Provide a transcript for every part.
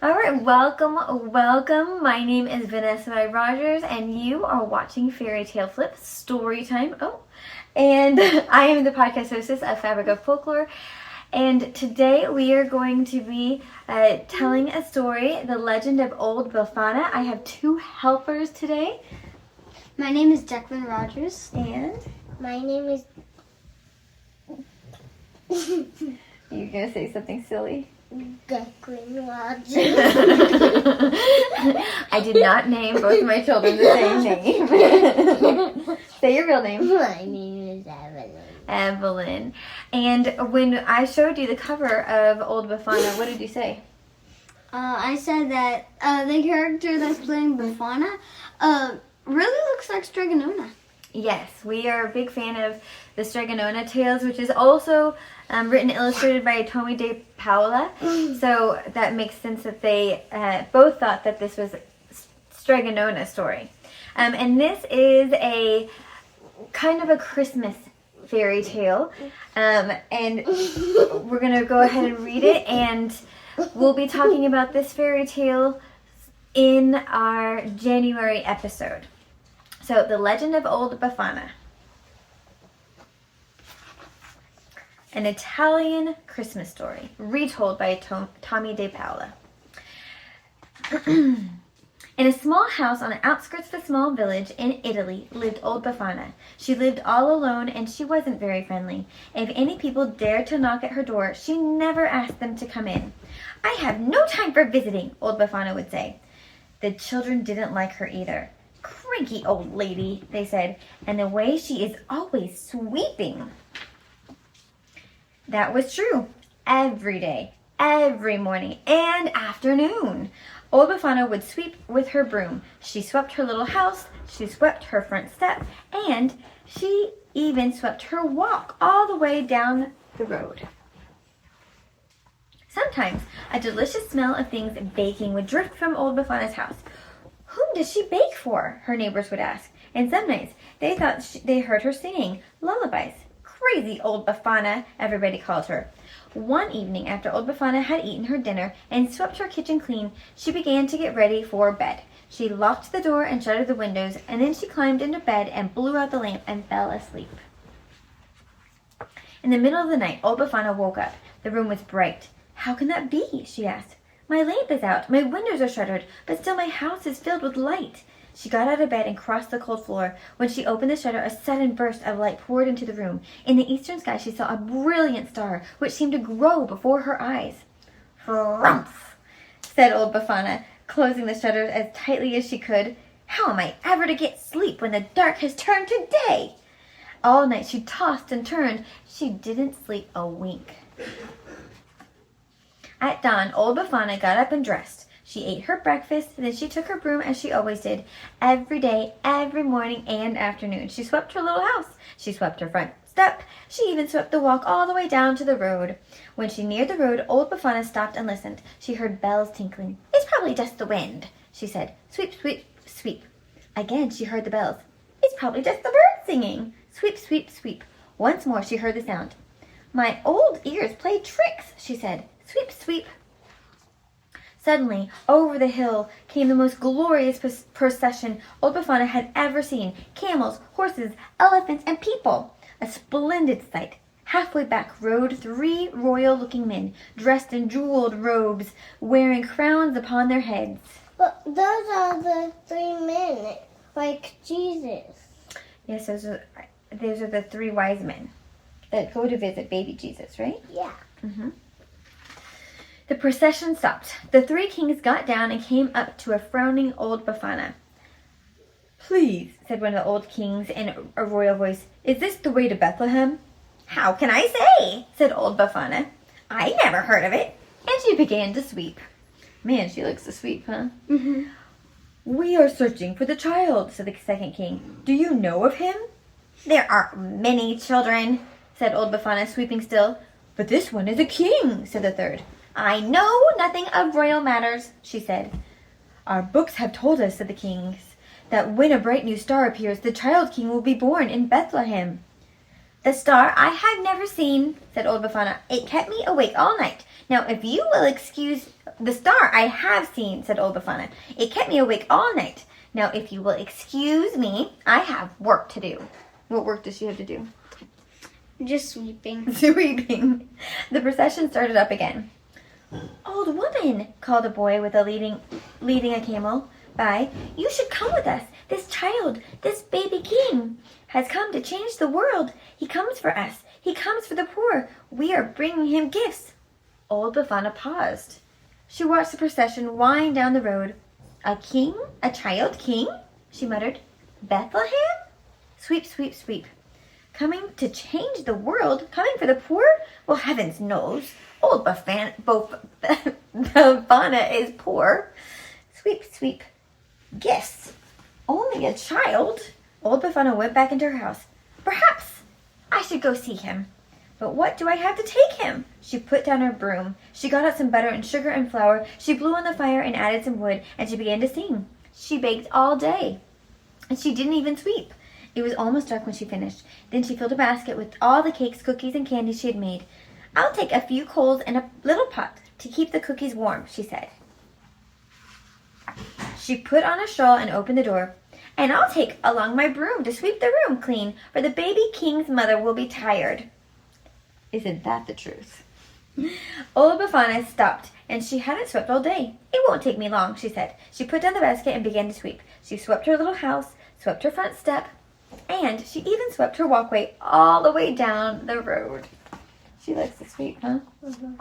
All right, welcome. My name is Vanessa Y Rogers, and you are watching Fairy Tale Flip Story Time. And I am the podcast hostess of Fabric of Folklore. And today we are going to be telling a story, The Legend of Old Befana. I have two helpers today. My name is Vanessa Y Rogers. And? My name is... You're going to say something silly? Declan Rogers. I did not name both of my children the same name. Say your real name. My name is Evelyn. And when I showed you the cover of Old Befana, what did you say? I said that the character that's playing Befana really looks like Stregonona. Yes, we are a big fan of the Stregonona tales, which is also written and illustrated by Tomie dePaola. So that makes sense that they both thought that this was Stregonona story. And this is a kind of a Christmas fairy tale. And we're going to go ahead and read it. And we'll be talking about this fairy tale in our January episode. So, The Legend of Old Befana. An Italian Christmas story, retold by Tomie dePaola. In a small house on the outskirts of a small village in Italy lived Old Befana. She lived all alone and she wasn't very friendly. If any people dared to knock at her door, she never asked them to come in. "I have no time for visiting," Old Befana would say. The children didn't like her either. "Cranky old lady," they said, "and the way she is always sweeping." That was true. Every day, every morning and afternoon, Old Befana would sweep with her broom. She swept her little house, she swept her front step, and she even swept her walk all the way down the road. Sometimes a delicious smell of things baking would drift from Old Befana's house. "Whom does she bake for?" her neighbors would ask. And some nights they thought they heard her singing lullabies. "Crazy Old Befana," everybody called her. One evening, after Old Befana had eaten her dinner and swept her kitchen clean, she began to get ready for bed. She locked the door and shuttered the windows, and then she climbed into bed and blew out the lamp and fell asleep. In the middle of the night, Old Befana woke up. The room was bright. "How can that be?" she asked. "My lamp is out, my windows are shuttered, but still my house is filled with light." She got out of bed and crossed the cold floor. When she opened the shutter, a sudden burst of light poured into the room. In the eastern sky, she saw a brilliant star, which seemed to grow before her eyes. "Frumph," said Old Befana, closing the shutters as tightly as she could. "How am I ever to get sleep when the dark has turned to day?" All night she tossed and turned. She didn't sleep a wink. At dawn, Old Befana got up and dressed. She ate her breakfast, then she took her broom as she always did. Every day, every morning and afternoon, she swept her little house. She swept her front step. She even swept the walk all the way down to the road. When she neared the road, Old Befana stopped and listened. She heard bells tinkling. "It's probably just the wind," she said. "Sweep, sweep, sweep." Again, she heard the bells. "It's probably just the birds singing." Sweep, sweep, sweep. Once more, she heard the sound. "My old ears play tricks," she said. Sweep, sweep. Suddenly, over the hill came the most glorious procession Old Befana had ever seen. Camels, horses, elephants, and people. A splendid sight. Halfway back rode 3 royal-looking men, dressed in jeweled robes, wearing crowns upon their heads. But those are the 3 men, like Jesus. Yes, those are the 3 wise men that go to visit baby Jesus, right? Yeah. Mm-hmm. The procession stopped. The 3 kings got down and came up to a frowning Old Befana. "Please," said one of the old kings in a royal voice, "is this the way to Bethlehem?" "How can I say?" said Old Befana. "I never heard of it." And she began to sweep. Man, she likes to sweep, huh? Mm-hmm. "We are searching for the child," said the second king. "Do you know of him?" "There are many children," said Old Befana, sweeping still. "But this one is a king," said the third. "I know nothing of royal matters," she said. "Our books have told us," said the kings, "that when a bright new star appears, the child king will be born in Bethlehem." "The star I have never seen," said Old Befana. "It kept me awake all night. Now, if you will excuse The star I have seen, said old Befana. It kept me awake all night. Now, if you will excuse me, I have work to do. What work does she have to do? Just sweeping. Sweeping. The procession started up again. Old woman, called a boy with leading a camel by. You should come with us. This child, this baby king, has come to change the world. He comes for us. He comes for the poor. We are bringing him gifts. Old Befana paused. She watched the procession wind down the road. A king? A child king? She muttered. Bethlehem? Sweep, sweep, sweep. Coming to change the world? Coming for the poor? Well, heavens knows. Old Befana is poor. Sweep, sweep. Gifts. Only a child? Old Befana went back into her house. Perhaps I should go see him. But what do I have to take him? She put down her broom. She got out some butter and sugar and flour. She blew on the fire and added some wood, and she began to sing. She baked all day, and she didn't even sweep. It was almost dark when she finished. Then she filled a basket with all the cakes, cookies, and candy she had made. I'll take a few coals and a little pot to keep the cookies warm, she said. She put on a shawl and opened the door. And I'll take along my broom to sweep the room clean, for the baby king's mother will be tired. Isn't that the truth? Old Befana stopped, and she hadn't swept all day. It won't take me long, she said. She put down the basket and began to sweep. She swept her little house, swept her front step, and she even swept her walkway all the way down the road. She likes to sweep, huh? Mm-hmm.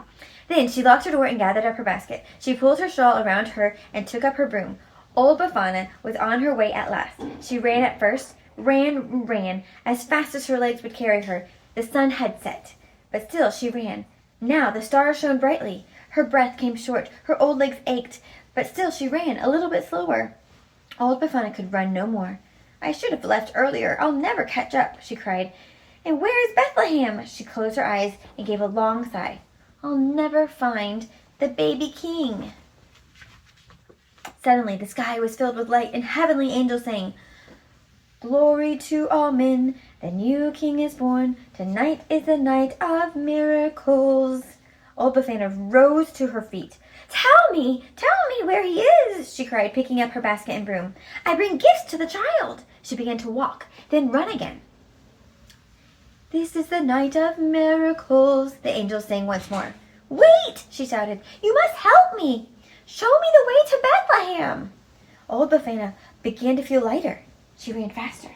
Then she locked her door and gathered up her basket. She pulled her shawl around her and took up her broom. Old Befana was on her way at last. She ran at first, ran, as fast as her legs would carry her. The sun had set, but still she ran. Now the stars shone brightly. Her breath came short, her old legs ached, but still she ran a little bit slower. Old Befana could run no more. I should have left earlier. I'll never catch up, she cried. And where is Bethlehem? She closed her eyes and gave a long sigh. I'll never find the baby king. Suddenly the sky was filled with light, and heavenly angels sang, Glory to all men, the new king is born. Tonight is the night of miracles. Old Befana rose to her feet. Tell me where he is, she cried, picking up her basket and broom. I bring gifts to the child. She began to walk, then run again. This is the night of miracles, the angels sang once more. Wait, she shouted. You must help me. Show me the way to Bethlehem. Old Befana began to feel lighter. She ran faster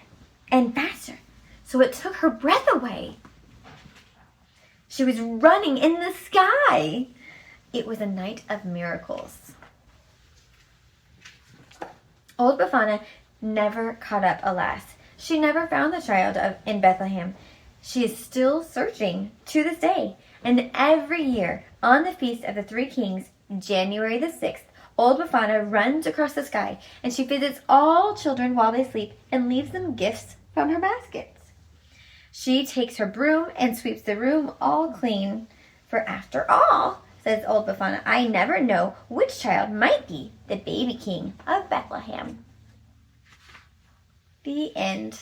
and faster, so it took her breath away. She was running in the sky. It was a night of miracles. Old Befana never caught up, alas. She never found the child in Bethlehem. She is still searching to this day. And every year, on the Feast of the Three Kings, January the 6th, Old Befana runs across the sky, and she visits all children while they sleep and leaves them gifts from her baskets. She takes her broom and sweeps the room all clean. For after all, says Old Befana, I never know which child might be the baby king of Bethlehem. The end.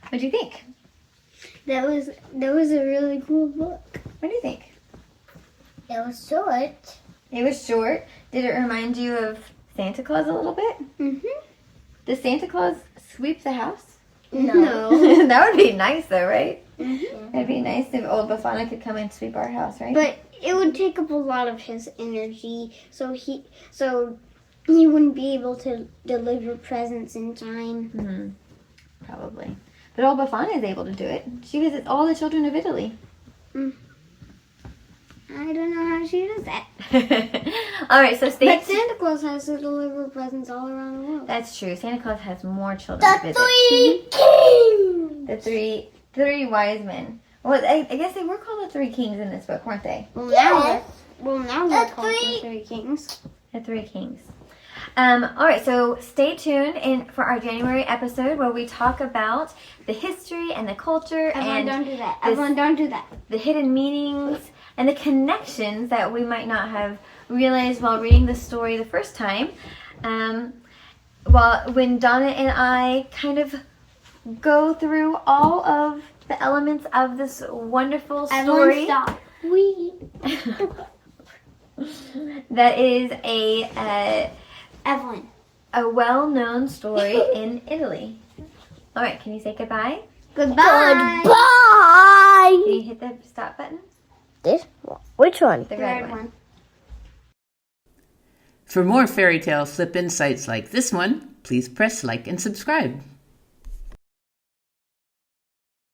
What do you think? That was a really cool book. What do you think? It was short. It was short. Did it remind you of Santa Claus a little bit? Mm-hmm. Does Santa Claus sweep the house? No. That would be nice though, right? Mm-hmm. It'd be nice if Old Befana could come and sweep our house, right? But it would take up a lot of his energy, so he wouldn't be able to deliver presents in time. Probably. But Old Befana is able to do it. She visits all the children of Italy. I don't know how she does that. All right, so But Santa Claus has to deliver presents all around the world. That's true. Santa Claus has more children to The visit. three kings. The three wise men. Well, I guess they were called the Three Kings in this book, weren't they? Now Yes. they're called the Three Kings. The Three Kings. All right, so stay tuned for our January episode where we talk about the history and the culture Everyone and don't do that. Everyone don't do that. the hidden meanings and the connections that we might not have realized while reading the story the first time. When Donna and I kind of go through all of the elements of this wonderful story. Everyone stop. That is a Evelyn. well-known story in Italy. All right, can you say goodbye? Goodbye. Goodbye. Can you hit the stop button? This one. Which one? The red one. For more fairy tale flip insights like this one, please press like and subscribe.